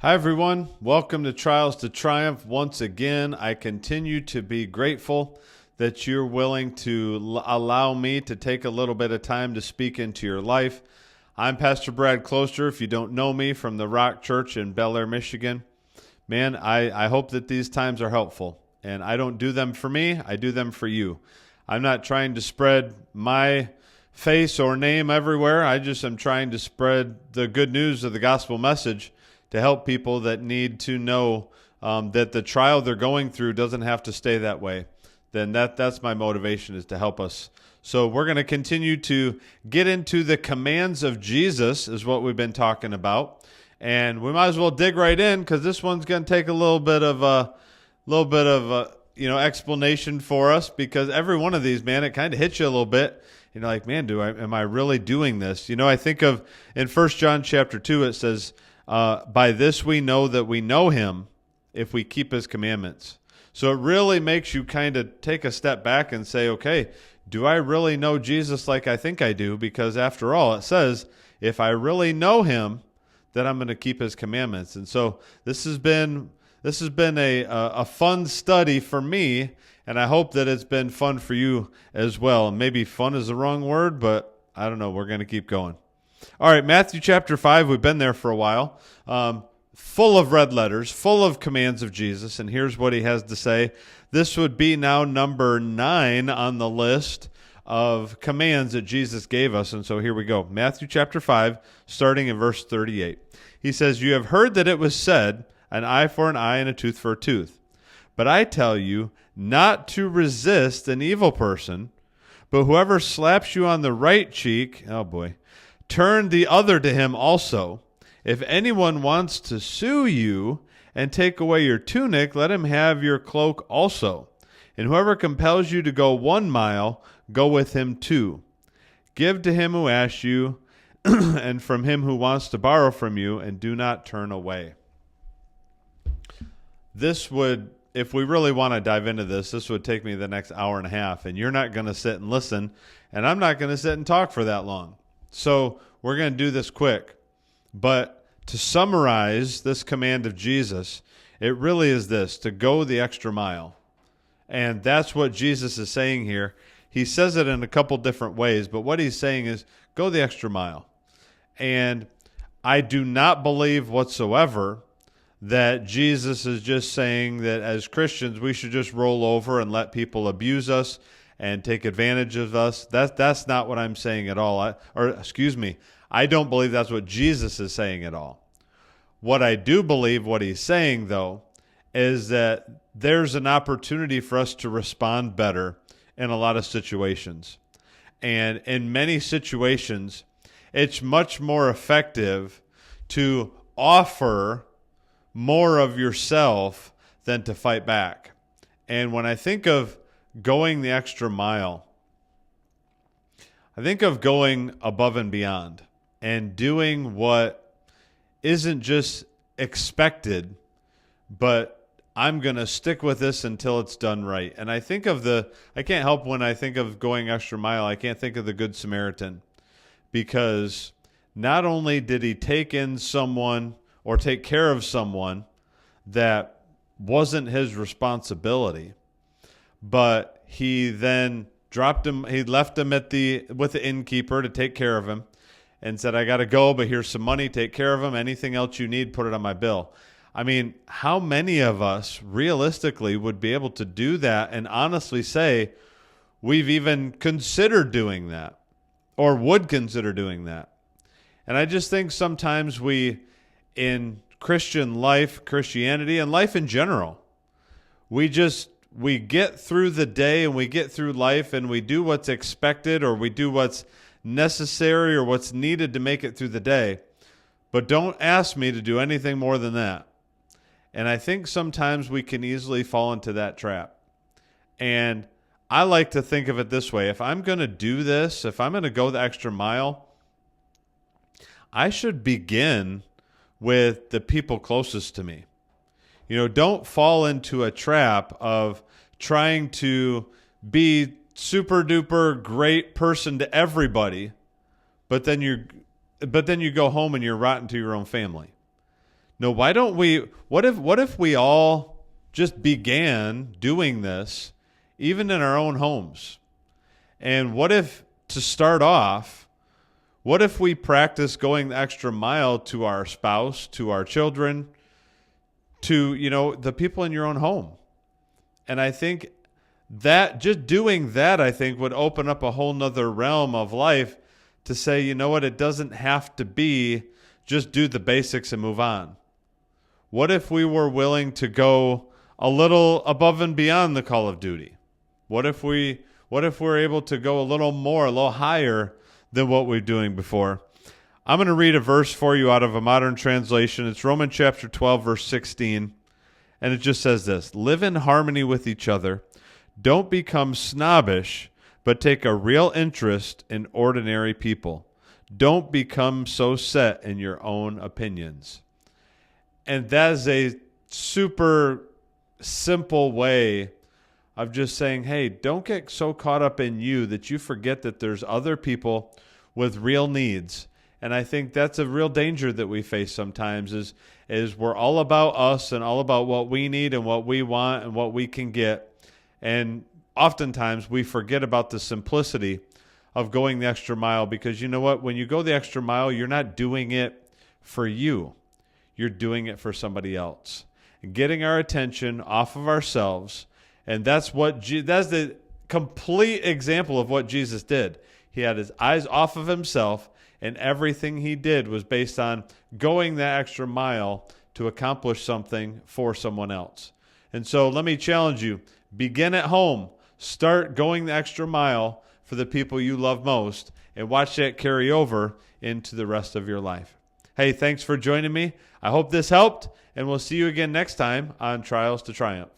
Hi, everyone. Welcome to Trials to Triumph. Once again, I continue to be grateful that you're willing to allow me to take a little bit of time to speak into your life. I'm Pastor Brad Closter, if you don't know me, from the Rock Church in Bel Air, Michigan. Man, I hope that these times are helpful. And I don't do them for me, I do them for you. I'm not trying to spread my face or name everywhere. I just am trying to spread the good news of the gospel message to help people that need to know that the trial they're going through doesn't have to stay that way. Then that's my motivation, is to help us. So we're going to continue to get into the commands of Jesus, is what we've been talking about. And we might as well dig right in, because this one's going to take a little bit of explanation for us, because every one of these, man, it kind of hits you a little bit. You know, like, man, am I really doing this? You know, I think of in 1 John chapter 2, it says, by this we know that we know him if we keep his commandments. So it really makes you kind of take a step back and say, okay, do I really know Jesus like I think I do? Because after all, it says, if I really know him, then I'm going to keep his commandments. And so this has been a fun study for me, and I hope that it's been fun for you as well. And maybe fun is the wrong word, but I don't know. We're going to keep going. All right, Matthew chapter 5, we've been there for a while, full of red letters, full of commands of Jesus, and here's what he has to say. This would be now number 9 on the list of commands that Jesus gave us, and so here we go. Matthew chapter 5, starting in verse 38. He says, "You have heard that it was said, an eye for an eye and a tooth for a tooth. But I tell you not to resist an evil person, but whoever slaps you on the right cheek," oh boy, "turn the other to him also. If anyone wants to sue you and take away your tunic, let him have your cloak also. And whoever compels you to go 1 mile, go with him 2. Give to him who asks you, and from him who wants to borrow from you, and do not turn away." This would, if we really want to dive into this would take me the next hour and a half, and you're not going to sit and listen, and I'm not going to sit and talk for that long. So we're going to do this quick. But to summarize this command of Jesus, it really is this: to go the extra mile. And that's what Jesus is saying here. He says it in a couple different ways, but what he's saying is go the extra mile. And I do not believe whatsoever that Jesus is just saying that as Christians we should just roll over and let people abuse us and take advantage of us. That's not what I'm saying at all. I don't believe that's what Jesus is saying at all. What I do believe, what he's saying, though, is that there's an opportunity for us to respond better in a lot of situations. And in many situations, it's much more effective to offer more of yourself than to fight back. And when I think of going the extra mile, I think of going above and beyond and doing what isn't just expected, but I'm going to stick with this until it's done right. And I can't help when I think of going extra mile, I can't think of the Good Samaritan, because not only did he take in someone or take care of someone that wasn't his responsibility, but he then dropped him. He left him with the innkeeper to take care of him, and said, "I got to go, but here's some money. Take care of him. Anything else you need, put it on my bill." I mean, how many of us realistically would be able to do that and honestly say we've even considered doing that or would consider doing that? And I just think sometimes we, in Christian life, Christianity, and life in general, we get through the day and we get through life and we do what's expected, or we do what's necessary or what's needed to make it through the day. But don't ask me to do anything more than that. And I think sometimes we can easily fall into that trap. And I like to think of it this way: if I'm going to do this, if I'm going to go the extra mile, I should begin with the people closest to me. You know, don't fall into a trap of trying to be super duper great person to everybody, but then you go home and you're rotten to your own family. No, why don't we, what if we all just began doing this even in our own homes? And what if, to start off, what if we practice going the extra mile to our spouse, to our children, to, the people in your own home? And I think that just doing that, I think, would open up a whole nother realm of life to say, you know what, it doesn't have to be just do the basics and move on. What if we were willing to go a little above and beyond the call of duty? What if we're able to go a little more, a little higher than what we're doing before? I'm going to read a verse for you out of a modern translation. It's Romans chapter 12, verse 16. And it just says this: live in harmony with each other. Don't become snobbish, but take a real interest in ordinary people. Don't become so set in your own opinions. And that is a super simple way of just saying, hey, don't get so caught up in you that you forget that there's other people with real needs. And I think that's a real danger that we face sometimes is we're all about us and all about what we need and what we want and what we can get. And oftentimes we forget about the simplicity of going the extra mile, because you know what? When you go the extra mile, you're not doing it for you. You're doing it for somebody else. Getting our attention off of ourselves. And that's that's the complete example of what Jesus did. He had his eyes off of himself, and everything he did was based on going that extra mile to accomplish something for someone else. And so let me challenge you. Begin at home. Start going the extra mile for the people you love most, and watch that carry over into the rest of your life. Hey, thanks for joining me. I hope this helped, and we'll see you again next time on Trials to Triumph.